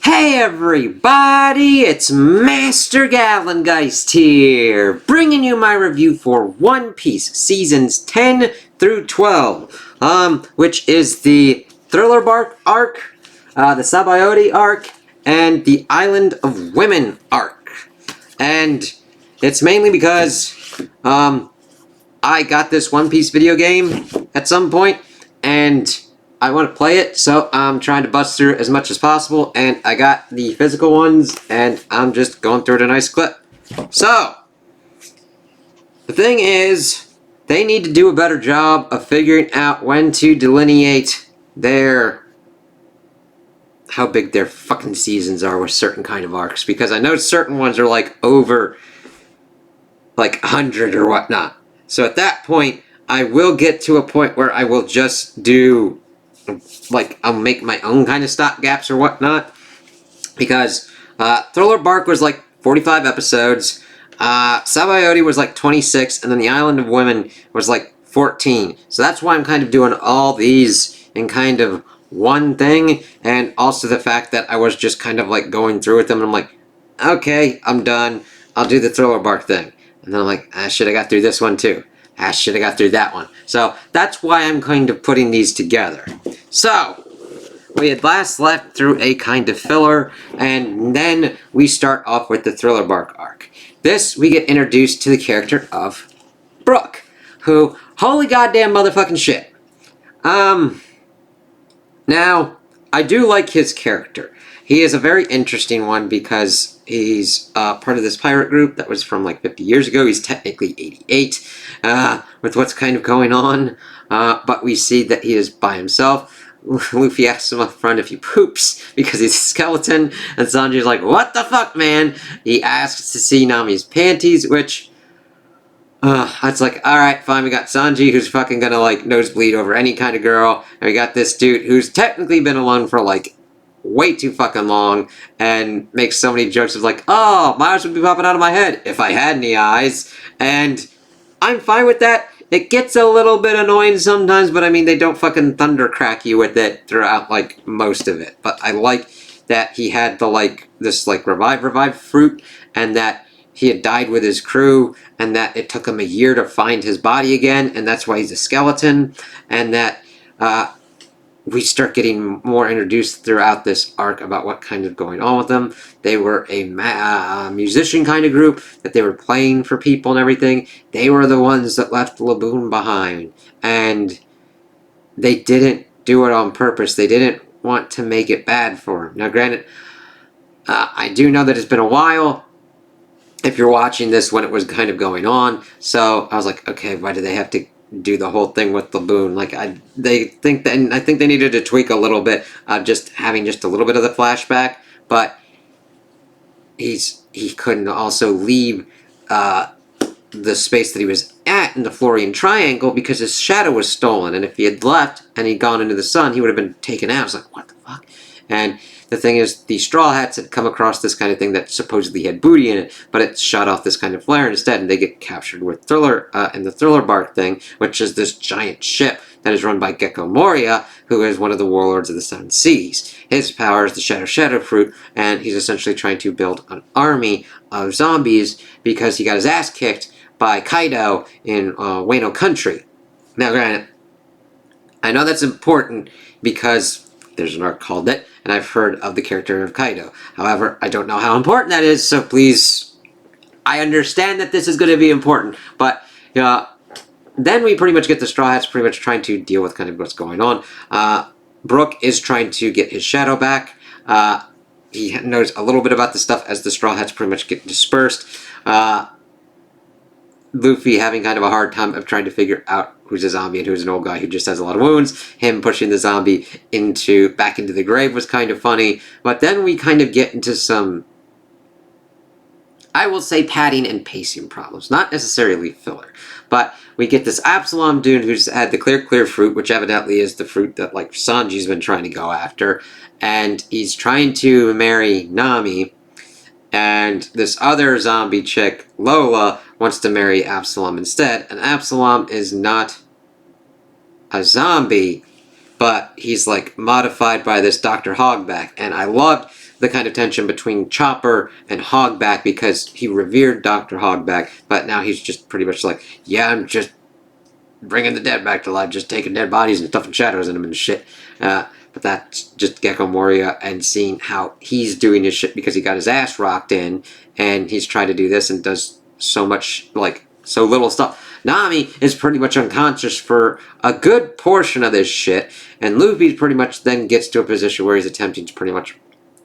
Hey everybody, it's Master Galengeist here, bringing you my review for One Piece Seasons 10 through 12, which is the Thriller Bark arc, the Sabaody arc, and the Island of Women arc. And it's mainly because, I got this One Piece video game at some point, and I want to play it, so I'm trying to bust through as much as possible, and I got the physical ones, and I'm just going through it a nice clip. So, the thing is, they need to do a better job of figuring out when to delineate how big their fucking seasons are with certain kind of arcs, because I know certain ones are like over, like 100 or whatnot. So at that point, I will get to a point where I will just do, like, I'll make my own kind of stopgaps or whatnot, because Thriller Bark was like 45 episodes, Sabaody was like 26, and then the Island of Women was like 14. So that's why I'm kind of doing all these in kind of one thing, and also the fact that I was just kind of like going through with them, and I'm like, okay, I'm done, I'll do the Thriller Bark thing. And then I'm like, shit, I got through this one too. Shit, I got through that one. So that's why I'm kind of putting these together. So, we had last left through a kind of filler, and then we start off with the Thriller Bark arc. This, we get introduced to the character of Brook, who, holy goddamn motherfucking shit. Now, I do like his character. He is a very interesting one because he's part of this pirate group that was from like 50 years ago. He's technically 88 with what's kind of going on, but we see that he is by himself. Luffy asks him up front if he poops because he's a skeleton, and Sanji's like, what the fuck, man? He asks to see Nami's panties, which, it's like, alright, fine, we got Sanji, who's fucking gonna, like, nosebleed over any kind of girl, and we got this dude who's technically been alone for, like, way too fucking long, and makes so many jokes of, like, oh, my eyes would be popping out of my head if I had any eyes, and I'm fine with that. It gets a little bit annoying sometimes, but I mean, they don't fucking thundercrack you with it throughout, like, most of it. But I like that he had the, like, this, like, revive fruit, and that he had died with his crew, and that it took him a year to find his body again, and that's why he's a skeleton, and that, we start getting more introduced throughout this arc about what kind of going on with them. They were a musician kind of group, that they were playing for people and everything. They were the ones that left Laboon behind, and they didn't do it on purpose. They didn't want to make it bad for him. Now granted, I do know that it's been a while if you're watching this when it was kind of going on, so I was like, okay, why do they have to do the whole thing with Laboon? Like, I think they needed to tweak a little bit, just having just a little bit of the flashback, but he couldn't also leave the space that he was at in the Florian Triangle because his shadow was stolen, and if he had left and he'd gone into the sun, he would have been taken out. I was like, what the fuck? And the thing is, the Straw Hats had come across this kind of thing that supposedly had booty in it, but it shot off this kind of flare instead, and they get captured with Thriller, in the Thriller Bark thing, which is this giant ship that is run by Gecko Moria, who is one of the warlords of the Seven Seas. His power is the Shadow Fruit, and he's essentially trying to build an army of zombies because he got his ass kicked by Kaido in Wano Country. Now granted, I know that's important because there's an arc called it, and I've heard of the character of Kaido. However, I don't know how important that is, so please, I understand that this is going to be important, but then we pretty much get the Straw Hats pretty much trying to deal with kind of what's going on. Brook is trying to get his shadow back. He knows a little bit about the stuff as the Straw Hats pretty much get dispersed. Luffy having kind of a hard time of trying to figure out who's a zombie and who's an old guy who just has a lot of wounds. Him pushing the zombie back into the grave was kind of funny. But then we kind of get into some, I will say, padding and pacing problems. Not necessarily filler. But we get this Absalom dude who's had the clear fruit, which evidently is the fruit that, like, Sanji's been trying to go after. And he's trying to marry Nami. And this other zombie chick, Lola, wants to marry Absalom instead. And Absalom is not a zombie, but he's, like, modified by this Dr. Hogback. And I loved the kind of tension between Chopper and Hogback, because he revered Dr. Hogback, but now he's just pretty much like, yeah, I'm just bringing the dead back to life, just taking dead bodies and stuffing shadows in them and shit. But that's just Gecko Moria, and seeing how he's doing his shit because he got his ass rocked in, and he's trying to do this and does so much, like, so little stuff. Nami is pretty much unconscious for a good portion of this shit, and Luffy pretty much then gets to a position where he's attempting to pretty much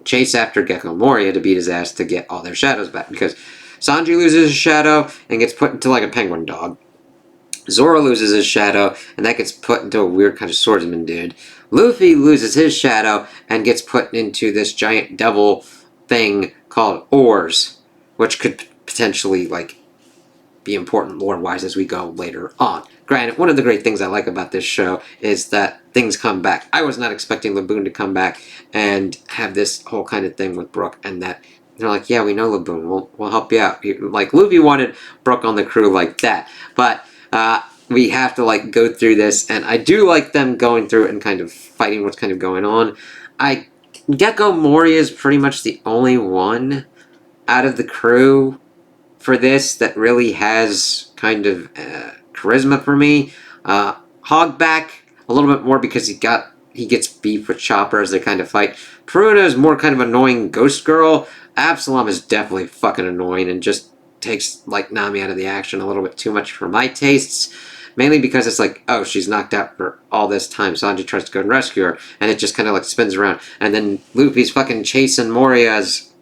chase after Gecko Moria to beat his ass to get all their shadows back, because Sanji loses his shadow and gets put into like a penguin dog. Zoro loses his shadow, and that gets put into a weird kind of swordsman dude. Luffy loses his shadow and gets put into this giant devil thing called Oars, which could potentially, like, be important lore-wise as we go later on. Granted, one of the great things I like about this show is that things come back. I was not expecting Laboon to come back and have this whole kind of thing with Brook, and that they're like, yeah, we know Laboon, we'll help you out. Like, Luffy wanted Brook on the crew like that, but we have to, like, go through this, and I do like them going through it and kind of fighting what's kind of going on. Gecko Moria is pretty much the only one out of the crew for this that really has kind of charisma for me. Hogback, a little bit more because he gets beef with Chopper as they kind of fight. Peruna is more kind of annoying ghost girl. Absalom is definitely fucking annoying and just takes, like, Nami out of the action a little bit too much for my tastes. Mainly because it's like, oh, she's knocked out for all this time. Sanji tries to go and rescue her, and it just kind of, like, spins around. And then Luffy's fucking chasing Moria's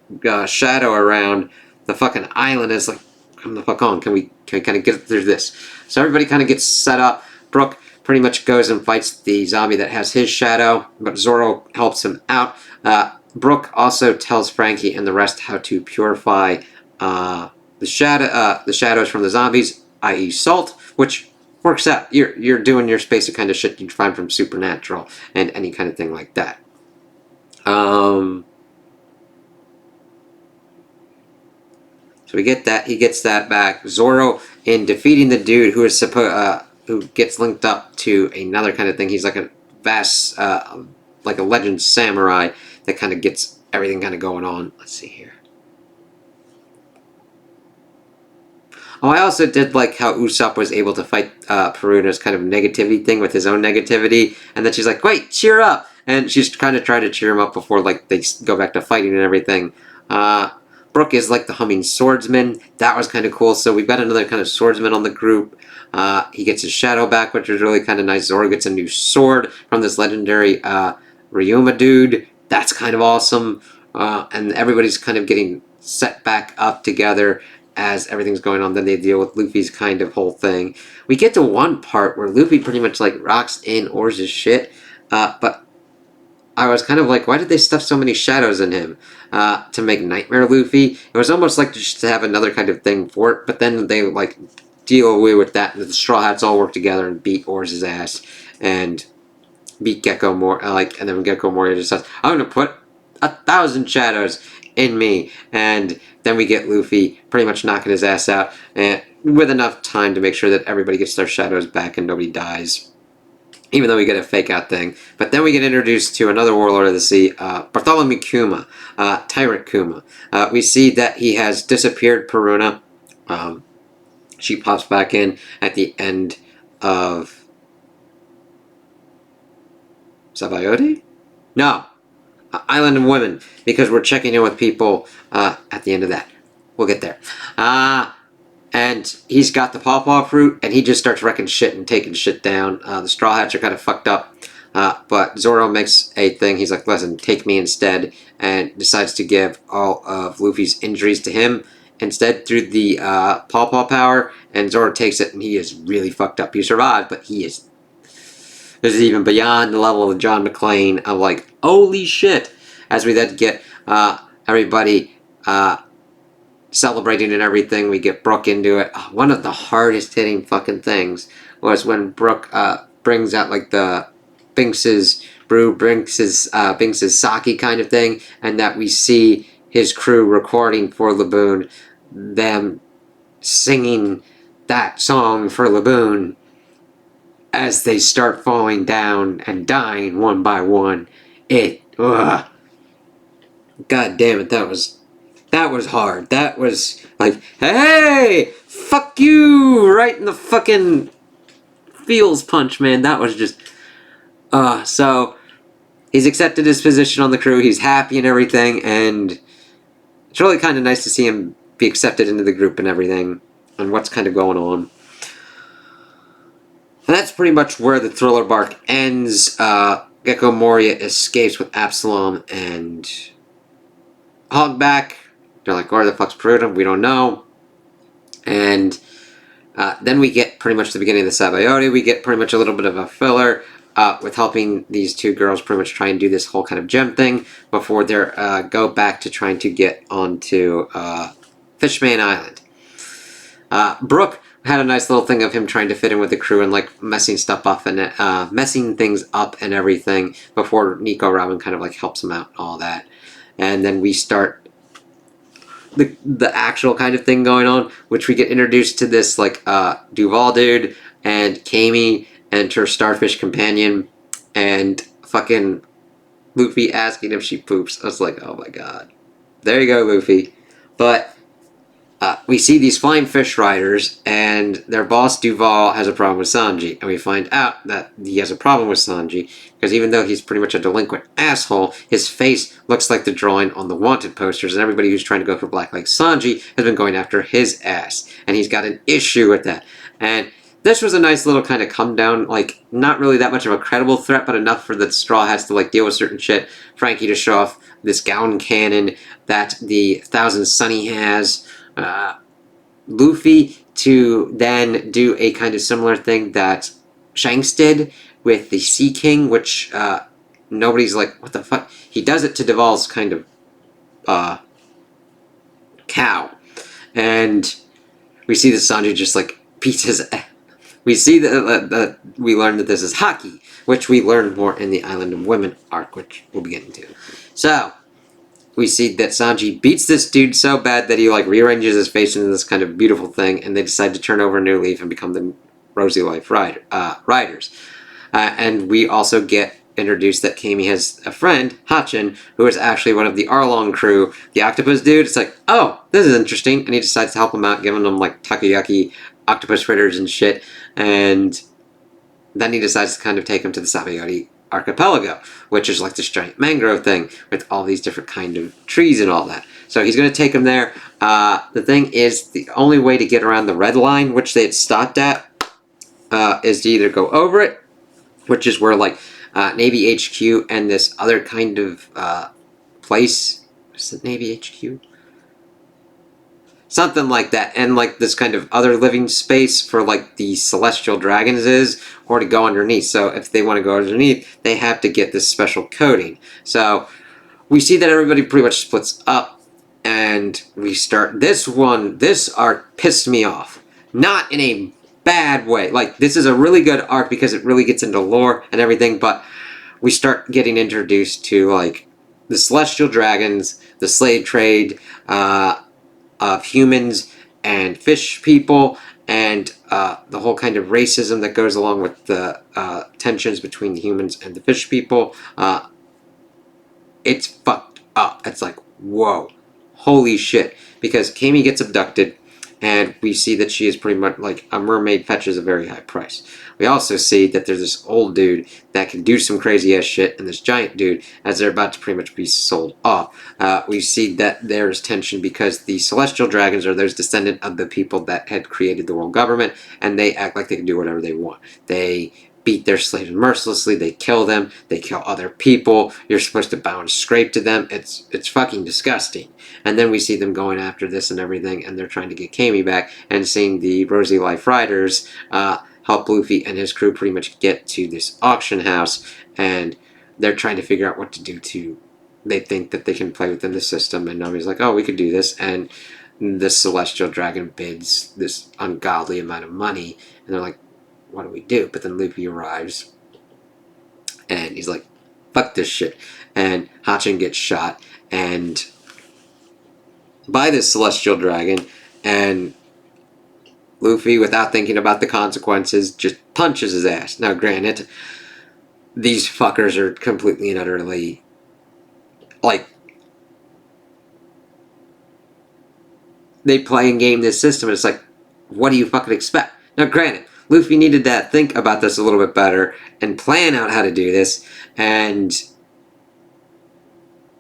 shadow around the fucking island. Is like, come the fuck on. Can we kind of get through this? So everybody kind of gets set up. Brook pretty much goes and fights the zombie that has his shadow, but Zoro helps him out. Brook also tells Frankie and the rest how to purify the shadows from the zombies, i.e. salt, which works out. You're doing your space of kind of shit you'd find from Supernatural and any kind of thing like that. So we get that. He gets that back. Zoro, in defeating the dude who is who gets linked up to another kind of thing. He's like a vast, like a legend samurai that kind of gets everything kind of going on. Let's see here. Oh, I also did like how Usopp was able to fight Peruna's kind of negativity thing with his own negativity, and then she's like, "Wait, cheer up!" And she's kind of trying to cheer him up before, like, they go back to fighting and everything. Brook is like the humming swordsman. That was kind of cool. So we've got another kind of swordsman on the group. He gets his shadow back, which is really kind of nice. Zoro gets a new sword from this legendary Ryuma dude. That's kind of awesome. And everybody's kind of getting set back up together as everything's going on. Then they deal with Luffy's kind of whole thing. We get to one part where Luffy pretty much, like, rocks in Oars' shit. But I was kind of like, why did they stuff so many shadows in him? To make Nightmare Luffy? It was almost like just to have another kind of thing for it, but then they, like, deal away with that, and the Straw Hats all work together and beat Oars' ass, and beat Gecko Moria, and then Gecko Moria just says, I'm gonna put 1,000 shadows in me, and then we get Luffy pretty much knocking his ass out, and with enough time to make sure that everybody gets their shadows back and nobody dies. Even though we get a fake out thing. But then we get introduced to another Warlord of the Sea, Bartholomew Kuma, Tyrant Kuma. We see that he has disappeared Peruna. She pops back in at the end of Sabaody? No. Island of Women, because we're checking in with people at the end of that. We'll get there. And he's got the pawpaw fruit, and he just starts wrecking shit and taking shit down. The Straw Hats are kind of fucked up, but Zoro makes a thing. He's like, listen, take me instead, and decides to give all of Luffy's injuries to him instead through the pawpaw power, and Zoro takes it, and he is really fucked up. He survived, but he is... This is even beyond the level of John McClane of, like, holy shit, as we then get everybody... celebrating and everything. We get Brook into it. One of the hardest hitting fucking things was when Brook brings out, like, the Binks's brew, Binks's sake kind of thing, and that we see his crew recording for Laboon, them singing that song for Laboon as they start falling down and dying one by one. God damn it, that was hard. That was like, hey, fuck you, right in the fucking feels punch, man. That was just, so he's accepted his position on the crew. He's happy and everything, and it's really kind of nice to see him be accepted into the group and everything, and what's kind of going on. And that's pretty much where the thriller bark ends. Gecko Moria escapes with Absalom and Hogback. They're like, where the fuck's Peruta? We don't know. And then we get pretty much the beginning of the Sabaody. We get pretty much a little bit of a filler with helping these two girls pretty much try and do this whole kind of gem thing before they go back to trying to get onto Fishman Island. Brooke had a nice little thing of him trying to fit in with the crew and like messing stuff up and messing things up and everything before Nico Robin kind of like helps him out and all that. And then we start the actual kind of thing going on, which we get introduced to this like Duval dude and Kami and her starfish companion and fucking Luffy asking if she poops. I was like, oh my god. There you go, Luffy. But we see these flying fish riders, and their boss Duval has a problem with Sanji, and we find out that he has a problem with Sanji because even though he's pretty much a delinquent asshole, his face looks like the drawing on the wanted posters, and everybody who's trying to go for Black like Sanji has been going after his ass, and he's got an issue with that. And this was a nice little kind of come down, like not really that much of a credible threat, but enough for the Straw Hats to like deal with certain shit. Frankie to show off this gown cannon that the Thousand Sunny has. Luffy to then do a kind of similar thing that Shanks did with the Sea King, which nobody's like, what the fuck? He does it to Duval's kind of cow. And we see that Sanji just like beats his. We see that we learn that this is Haki, which we learned more in the Island of Women arc, which we'll be getting to. So we see that Sanji beats this dude so bad that he like rearranges his face into this kind of beautiful thing, and they decide to turn over a new leaf and become the Rosy Life Riders. And we also get introduced that Kami has a friend, Hachin, who is actually one of the Arlong crew, the octopus dude. It's like, oh, this is interesting, and he decides to help him out, giving them like takoyaki octopus fritters and shit, and then he decides to kind of take him to the Sabaody archipelago, which is like this giant mangrove thing with all these different kind of trees and all that. So he's going to take him there. The thing is, the only way to get around the red line, which they had stopped at, is to either go over it, which is where like Navy HQ and this other kind of place, is it Navy HQ? Something like that, and like this kind of other living space for like the celestial dragons is, or to go underneath. So if they want to go underneath, they have to get this special coating. So we see that everybody pretty much splits up, and we start this arc pissed me off. Not in a bad way. Like, this is a really good arc because it really gets into lore and everything, but we start getting introduced to like the celestial dragons, the slave trade, of humans and fish people, and the whole kind of racism that goes along with the tensions between the humans and the fish people. It's fucked up. It's like, whoa, holy shit. Because Kami gets abducted, and we see that she is pretty much like a mermaid fetches a very high price. We also see that there's this old dude that can do some crazy ass shit, and this giant dude as they're about to pretty much be sold off. We see that there's tension because the celestial dragons are those descendant of the people that had created the world government, and they act like they can do whatever they want. They beat their slaves mercilessly, they kill them, they kill other people, you're supposed to bow and scrape to them. It's fucking disgusting. And then we see them going after this and everything, and they're trying to get Kami back, and seeing the Rosy Life Riders help Luffy and his crew pretty much get to this auction house, and they're trying to figure out what to do to. They think that they can play within the system, and Nami's like, oh, we could do this, and the celestial dragon bids this ungodly amount of money, and they're like, what do we do? But then Luffy arrives, and he's like, fuck this shit, and Hachin gets shot, and by this celestial dragon, and Luffy, without thinking about the consequences, just punches his ass. Now, granted, these fuckers are completely and utterly, like, they play and game this system. And it's like, what do you fucking expect? Now, granted, Luffy needed to think about this a little bit better and plan out how to do this, and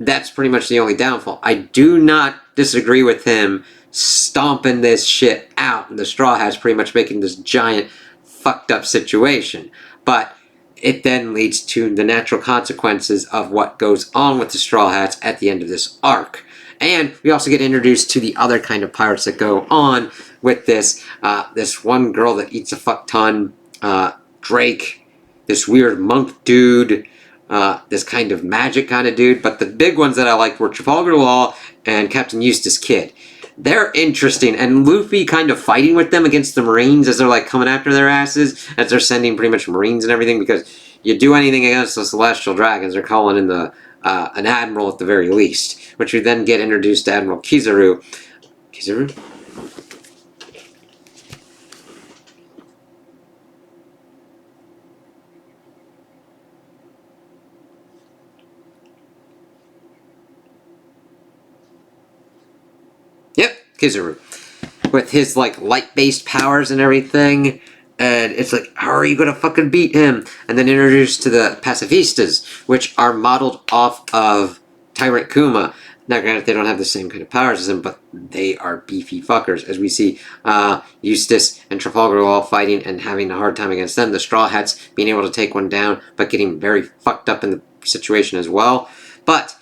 that's pretty much the only downfall. I do not disagree with him stomping this shit out, and the Straw Hats pretty much making this giant fucked up situation. But it then leads to the natural consequences of what goes on with the Straw Hats at the end of this arc. And we also get introduced to the other kind of pirates that go on with this. This one girl that eats a fuck ton, Drake, this weird monk dude, this kind of magic kind of dude. But the big ones that I liked were Trafalgar Law and Captain Eustace Kidd. They're interesting, and Luffy kind of fighting with them against the Marines as they're like coming after their asses, as they're sending pretty much Marines and everything, because you do anything against the Celestial Dragons, they're calling in the an Admiral at the very least, which we then get introduced to Admiral Kizaru. Kizaru? Yep, Kizaru. With his, like, light-based powers and everything. And it's like, how are you gonna fucking beat him? And then introduced to the Pacifistas, which are modeled off of Tyrant Kuma. Now, granted, they don't have the same kind of powers as him, but they are beefy fuckers. As we see Eustace and Trafalgar Law fighting and having a hard time against them. The Straw Hats being able to take one down, but getting very fucked up in the situation as well. But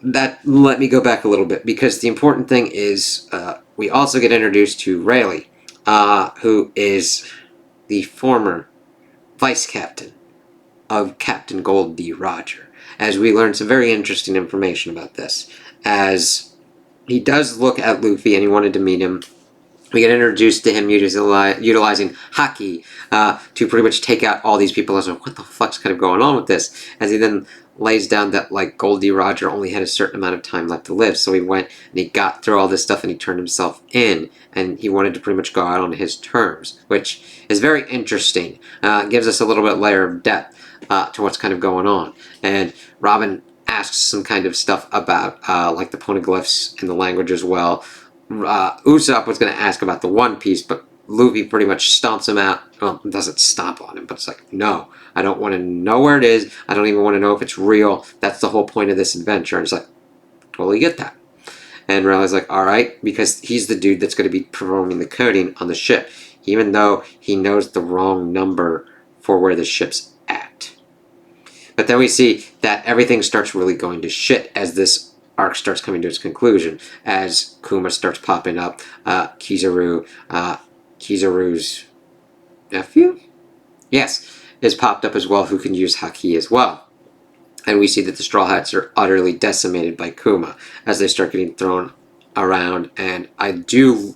let me go back a little bit, because the important thing is we also get introduced to Rayleigh, who is the former vice captain of Captain Gold D. Roger, as we learn some very interesting information about this. As he does look at Luffy and he wanted to meet him, we get introduced to him utilizing Haki to pretty much take out all these people. I was like, what the fuck's kind of going on with this? As he then lays down that, like, Goldie Roger only had a certain amount of time left to live. So he went and he got through all this stuff and he turned himself in. And he wanted to pretty much go out on his terms, which is very interesting. Gives us a little bit layer of depth to what's kind of going on. And Robin asks some kind of stuff about, like, the poneglyphs in the language as well. Usopp was going to ask about the One Piece, but Luffy pretty much stomps him out. Well, doesn't stomp on him, but it's like, no, I don't want to know where it is. I don't even want to know if it's real. That's the whole point of this adventure. And it's like, totally get that. And Rayleigh's like, alright, because he's the dude that's going to be performing the coding on the ship, even though he knows the wrong number for where the ship's at. But then we see that everything starts really going to shit as this arc starts coming to its conclusion, as Kuma starts popping up. Kizaru's nephew? Yes, is popped up as well, who can use Haki as well. And we see that the Straw Hats are utterly decimated by Kuma as they start getting thrown around. And I don't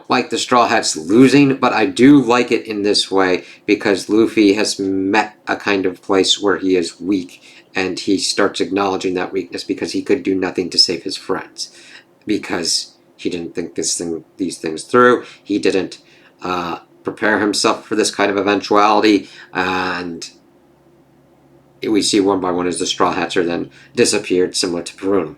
like the Straw Hats losing, but I do like it in this way, because Luffy has met a kind of place where he is weak, and he starts acknowledging that weakness because he could do nothing to save his friends, because he didn't think these things through. He didn't prepare himself for this kind of eventuality, and we see one by one as the Straw Hats are then disappeared, similar to Perun.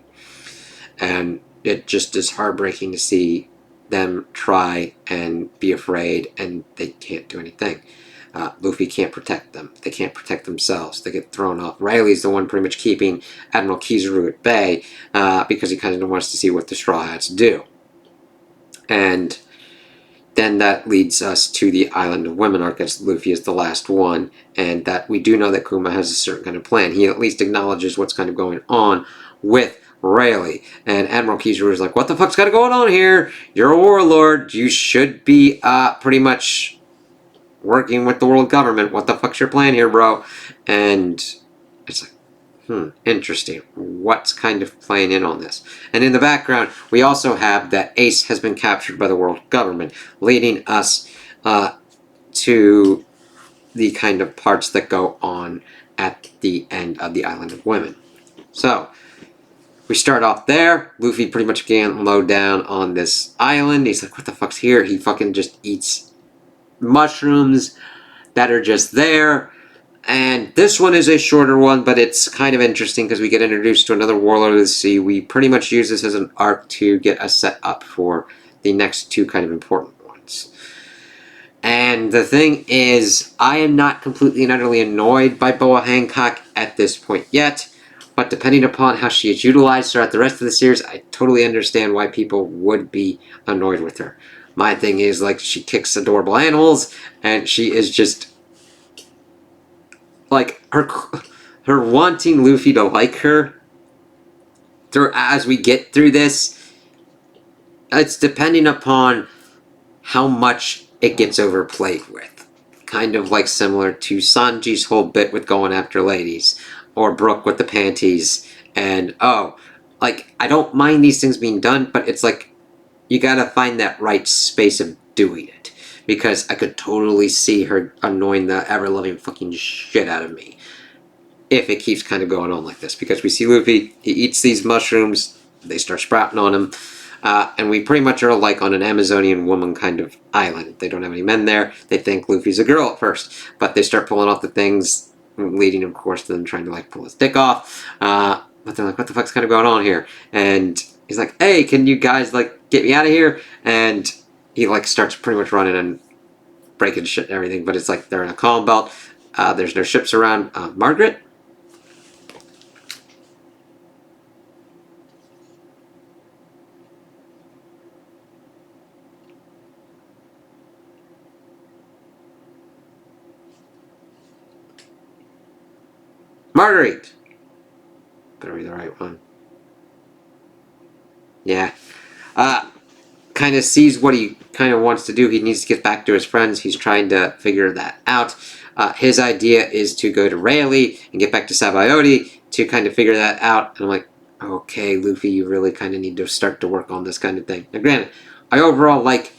And it just is heartbreaking to see them try and be afraid, and they can't do anything. Luffy can't protect them. They can't protect themselves. They get thrown off. Riley's the one pretty much keeping Admiral Kizaru at bay because he kind of wants to see what the Straw Hats do. And then that leads us to the Island of Women arc, as Luffy is the last one, and that we do know that Kuma has a certain kind of plan. He at least acknowledges what's kind of going on with Rayleigh. And Admiral Kizaru is like, what the fuck's kind of going on here? You're a warlord. You should be pretty much working with the world government. What the fuck's your plan here, bro? And it's like, interesting. What's kind of playing in on this? And in the background, we also have that Ace has been captured by the world government, leading us to the kind of parts that go on at the end of the Island of Women. So, we start off there. Luffy pretty much can't low down on this island. He's like, what the fuck's here? He fucking just eats mushrooms that are just there. And this one is a shorter one, but it's kind of interesting because we get introduced to another Warlord of the Sea. We pretty much use this as an arc to get us set up for the next two kind of important ones. And the thing is, I am not completely and utterly annoyed by Boa Hancock at this point yet, but depending upon how she is utilized throughout the rest of the series, I totally understand why people would be annoyed with her. My thing is, like, she kicks adorable animals, and she is just like her wanting Luffy to like her through as we get through this. It's depending upon how much it gets overplayed with. Kind of like similar to Sanji's whole bit with going after ladies, or Brook with the panties, and like, I don't mind these things being done, but it's like, you gotta find that right space of doing it. Because I could totally see her annoying the ever-loving fucking shit out of me if it keeps kind of going on like this. Because we see Luffy, he eats these mushrooms, they start sprouting on him, and we pretty much are like on an Amazonian woman kind of island. They don't have any men there. They think Luffy's a girl at first, but they start pulling off the things, leading, of course, to them trying to like pull his dick off. But they're like, what the fuck's kind of going on here? And he's like, hey, can you guys like get me out of here? And he like starts pretty much running and breaking shit and everything. But it's like they're in a calm belt. There's no ships around. Margaret? Marguerite! Better be the right one. Yeah. Kind of sees what he kind of wants to do. He needs to get back to his friends. He's trying to figure that out. His idea is to go to Rayleigh and get back to Sabaody to kind of figure that out. And I'm like, okay, Luffy, you really kind of need to start to work on this kind of thing. Now, granted, I overall like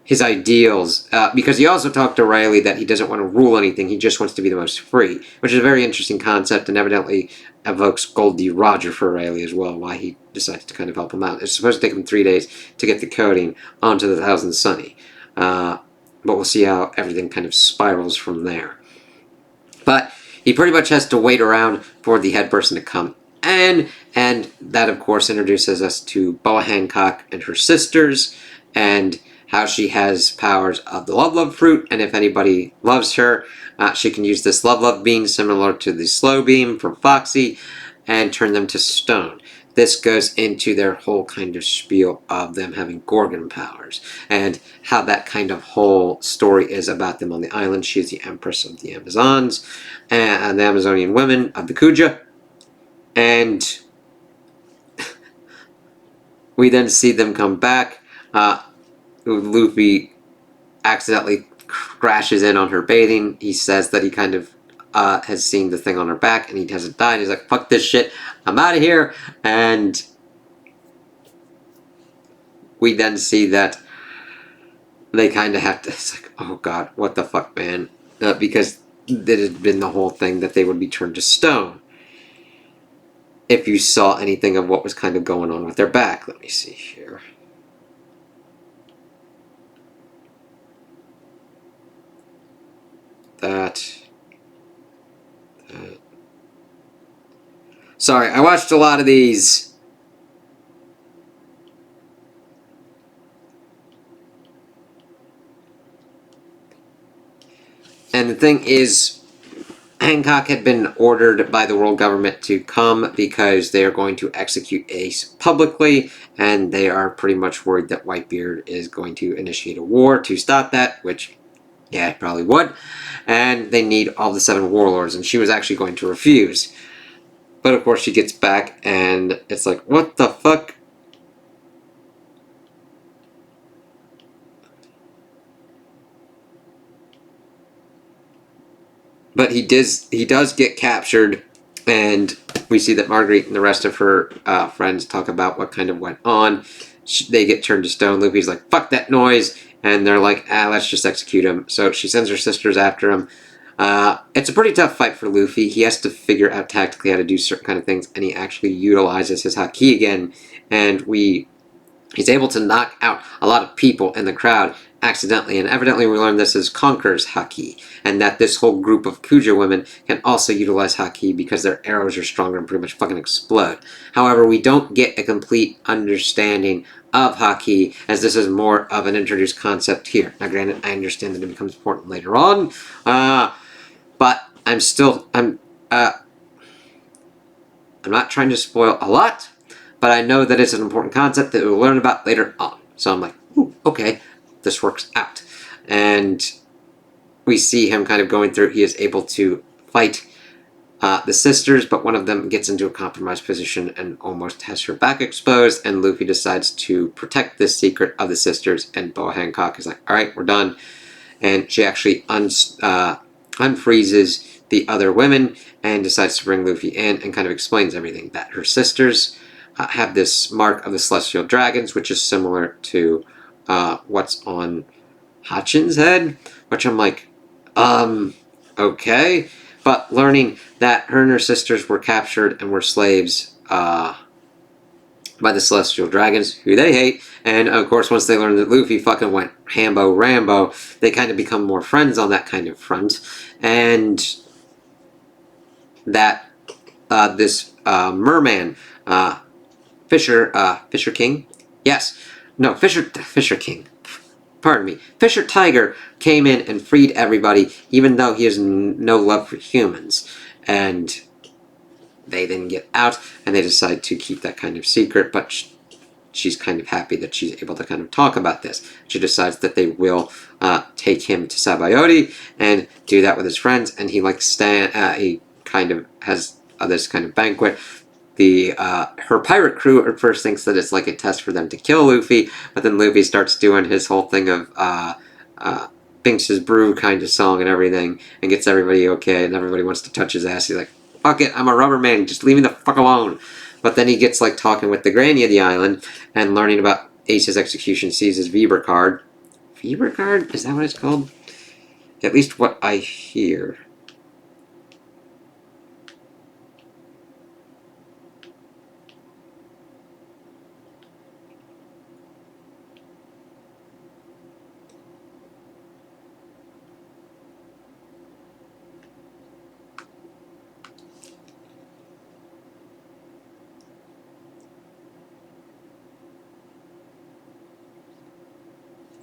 his ideals, because he also talked to Riley that he doesn't want to rule anything, he just wants to be the most free, which is a very interesting concept and evidently evokes Goldie Roger for Riley as well, why he decides to kind of help him out. It's supposed to take him 3 days to get the coding onto the Thousand Sunny, but we'll see how everything kind of spirals from there. But he pretty much has to wait around for the head person to come in, and that of course introduces us to Boa Hancock and her sisters, and how she has powers of the Love Fruit, and if anybody loves her, she can use this Love beam similar to the Slow Beam from Foxy, and turn them to stone. This goes into their whole kind of spiel of them having Gorgon powers, and how that kind of whole story is about them on the island. She is the Empress of the Amazons, and the Amazonian women of the Kuja, and we then see them come back. Luffy accidentally crashes in on her bathing. He says that he kind of has seen the thing on her back and he hasn't died. He's like, fuck this shit, I'm out of here. And we then see that they kind of have to, it's like, oh god, what the fuck, man. Because it had been the whole thing that they would be turned to stone if you saw anything of what was kind of going on with their back. Let me see here. That. Sorry, I watched a lot of these. And the thing is, Hancock had been ordered by the world government to come because they are going to execute Ace publicly, and they are pretty much worried that Whitebeard is going to initiate a war to stop that, which, yeah, it probably would. And they need all the 7 warlords, and she was actually going to refuse. But of course she gets back, and it's like, what the fuck? But he does get captured, and we see that Marguerite and the rest of her friends talk about what kind of went on. They get turned to stone. Luffy's like, fuck that noise, and they're like, let's just execute him. So she sends her sisters after him. It's a pretty tough fight for Luffy. He has to figure out tactically how to do certain kind of things, and he actually utilizes his Haki again, and he's able to knock out a lot of people in the crowd, accidentally and evidently we learn this as conquers haki, and that this whole group of Kuja women can also utilize haki because their arrows are stronger and pretty much fucking explode. However, we don't get a complete understanding of haki, as this is more of an introduced concept here. Now granted, I understand that it becomes important later on, but I'm not trying to spoil a lot, but I know that it's an important concept that we'll learn about later on. So I'm like, ooh, okay, this works out. And we see him kind of going through, he is able to fight the sisters, but one of them gets into a compromised position and almost has her back exposed, and Luffy decides to protect this secret of the sisters, and Boa Hancock is like, alright, we're done. And she actually unfreezes the other women and decides to bring Luffy in and kind of explains everything, that her sisters have this mark of the celestial dragons, which is similar to what's on Hachin's head, which I'm like, okay. But learning that her and her sisters were captured and were slaves by the celestial dragons, who they hate, and of course once they learn that Luffy fucking went Hambo Rambo, they kind of become more friends on that kind of front, and that this merman, Fisher King, yes, no, Fisher King, pardon me, Fisher Tiger came in and freed everybody, even though he has no love for humans, and they then get out, and they decide to keep that kind of secret, but she's kind of happy that she's able to kind of talk about this. She decides that they will take him to Sabaody and do that with his friends, and he he kind of has this kind of banquet. Her pirate crew at first thinks that it's like a test for them to kill Luffy, but then Luffy starts doing his whole thing of Binks' brew kind of song and everything, and gets everybody okay, and everybody wants to touch his ass. He's like, fuck it, I'm a rubber man, just leave me the fuck alone. But then he gets like talking with the granny of the island and learning about Ace's execution, sees his Weber card. Weber card? Is that what it's called? At least what I hear.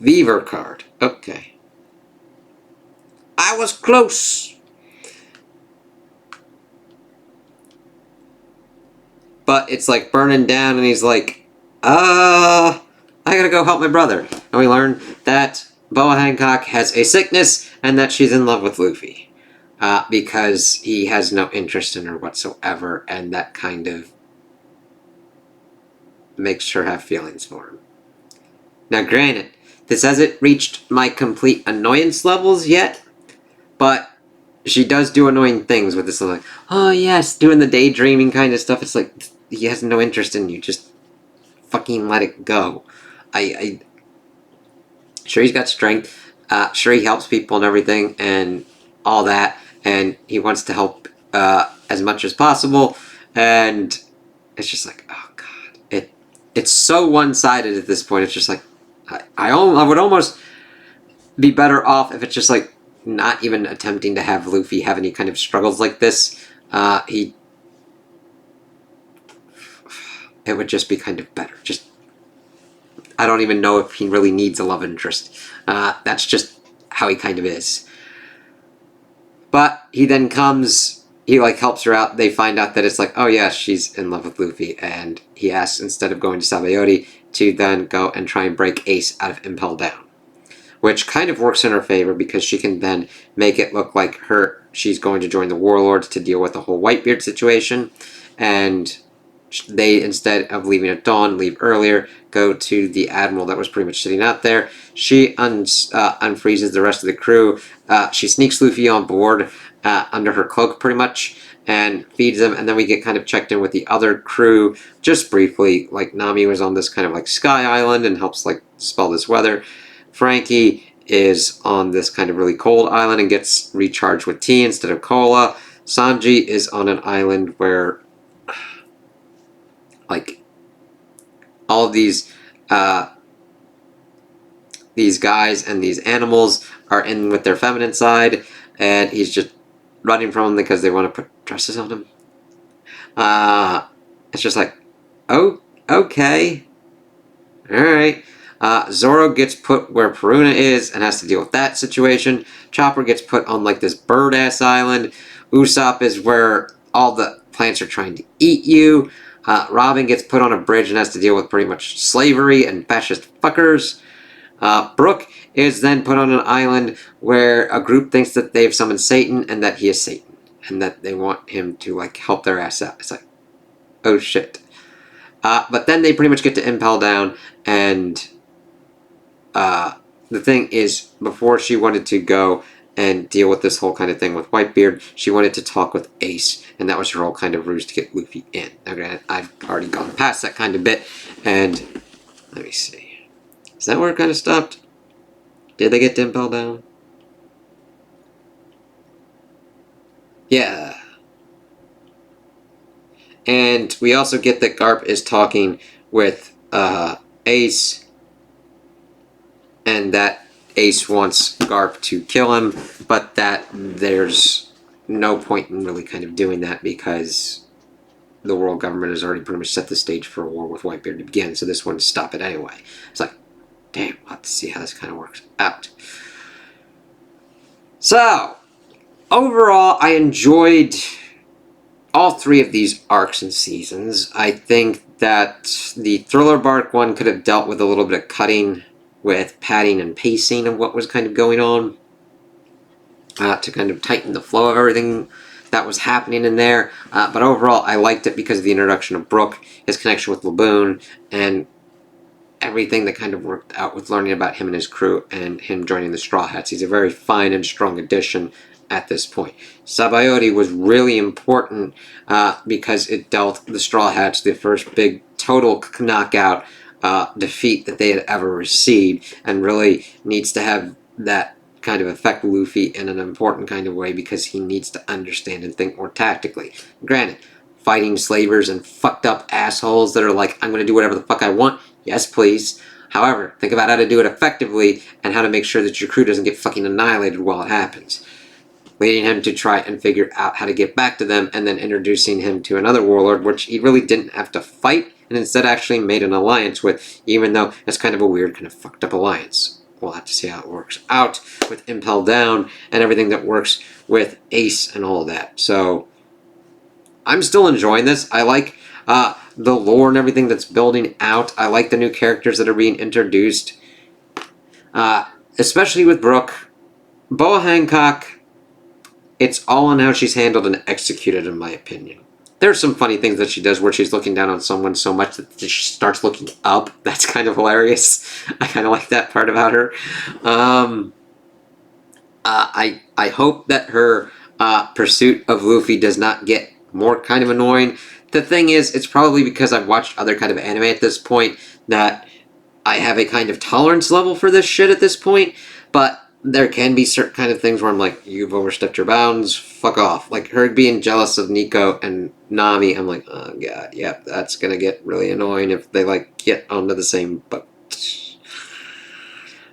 Weaver card. Okay. I was close. But it's like burning down, and he's like, I gotta go help my brother. And we learn that Boa Hancock has a sickness and that she's in love with Luffy. Because he has no interest in her whatsoever, and that kind of makes her have feelings for him. Now, granted, this hasn't reached my complete annoyance levels yet, but she does do annoying things with this, like, oh yes, doing the daydreaming kind of stuff. It's like, he has no interest in you, just fucking let it go. Sure, he's got strength, sure he helps people and everything, and all that, and he wants to help as much as possible, and it's just like, oh god, it's so one-sided at this point. It's just like, I would almost be better off if it's just like not even attempting to have Luffy have any kind of struggles like this. It would just be kind of better. Just, I don't even know if he really needs a love interest. That's just how he kind of is. But he then comes, he like helps her out. They find out that it's like, oh yeah, she's in love with Luffy, and he asks, instead of going to Sabaody, to then go and try and break Ace out of Impel Down, which kind of works in her favor because she can then make it look like she's going to join the Warlords to deal with the whole Whitebeard situation, and they, instead of leaving at dawn, leave earlier, go to the Admiral that was pretty much sitting out there. She unfreezes the rest of the crew. She sneaks Luffy on board under her cloak pretty much, and feeds them, and then we get kind of checked in with the other crew just briefly. Like, Nami was on this kind of like Sky Island and helps like dispel this weather. Frankie is on this kind of really cold island and gets recharged with tea instead of cola. Sanji is on an island where like all of these these guys and these animals are in with their feminine side, and he's just running from them because they want to put dresses on him. It's just like, oh, okay, all right. Zoro gets put where Peruna is and has to deal with that situation. Chopper gets put on like this bird-ass island. Usopp is where all the plants are trying to eat you. Robin gets put on a bridge and has to deal with pretty much slavery and fascist fuckers. Brook is then put on an island where a group thinks that they've summoned Satan and that he is Satan. And that they want him to like help their ass out. It's like, oh shit. But then they pretty much get to Impel Down, and the thing is, before she wanted to go and deal with this whole kind of thing with Whitebeard, she wanted to talk with Ace, and that was her whole kind of ruse to get Luffy in. Okay, I've already gone past that kind of bit, and let me see. Is that where it kind of stopped? Did they get to Impel Down? Yeah. And we also get that Garp is talking with Ace, and that Ace wants Garp to kill him, but that there's no point in really kind of doing that because the world government has already pretty much set the stage for a war with Whitebeard to begin, so this one to stop it anyway. It's like, damn, we'll have to see how this kind of works out. So, overall, I enjoyed all three of these arcs and seasons. I think that the Thriller Bark one could have dealt with a little bit of cutting with padding and pacing of what was kind of going on to kind of tighten the flow of everything that was happening in there. But overall, I liked it because of the introduction of Brook, his connection with Laboon, and everything that kind of worked out with learning about him and his crew and him joining the Straw Hats. He's a very fine and strong addition at this point. Sabaody was really important because it dealt the Straw Hats the first big total knockout defeat that they had ever received, and really needs to have that kind of affect Luffy in an important kind of way because he needs to understand and think more tactically. Granted, fighting slavers and fucked up assholes that are like, I'm going to do whatever the fuck I want, yes please. However, think about how to do it effectively and how to make sure that your crew doesn't get fucking annihilated while it happens. Leading him to try and figure out how to get back to them, and then introducing him to another warlord, which he really didn't have to fight, and instead actually made an alliance with, even though it's kind of a weird, kind of fucked up alliance. We'll have to see how it works out with Impel Down and everything that works with Ace and all of that. So, I'm still enjoying this. I like the lore and everything that's building out. I like the new characters that are being introduced. Especially with Brook. Boa Hancock, it's all on how she's handled and executed, in my opinion. There's some funny things that she does where she's looking down on someone so much that she starts looking up. That's kind of hilarious. I kind of like that part about her. I hope that her pursuit of Luffy does not get more kind of annoying. The thing is, it's probably because I've watched other kind of anime at this point that I have a kind of tolerance level for this shit at this point, but there can be certain kind of things where I'm like, you've overstepped your bounds, fuck off. Like her being jealous of Nico and Nami, I'm like, oh god, yep, that's gonna get really annoying if they like get onto the same boat.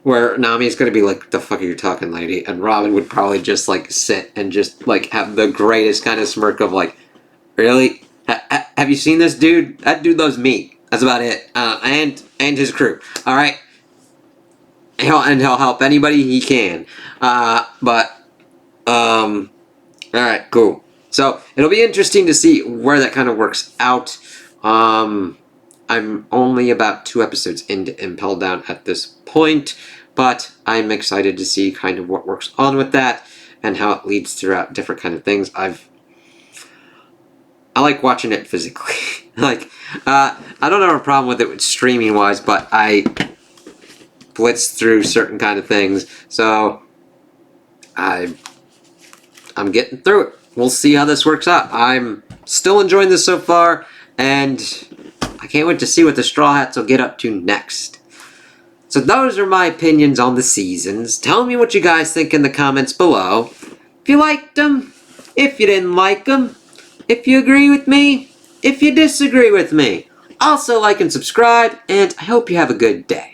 Where Nami's gonna be like, the fuck are you talking, lady? And Robin would probably just like sit and just like have the greatest kind of smirk of like, really? Have you seen this dude? That dude loves me. That's about it. And his crew. All right. He'll help anybody he can. All right, cool. So it'll be interesting to see where that kind of works out. I'm only about 2 episodes into Impel Down at this point, but I'm excited to see kind of what works on with that and how it leads throughout different kind of things. I like watching it physically. Like, I don't have a problem with it streaming wise, but I blitz through certain kind of things, so I'm getting through it. We'll see how this works out. I'm still enjoying this so far, and I can't wait to see what the Straw Hats will get up to next. So those are my opinions on the seasons. Tell me what you guys think in the comments below. If you liked them, if you didn't like them, if you agree with me, if you disagree with me. Also like and subscribe, and I hope you have a good day.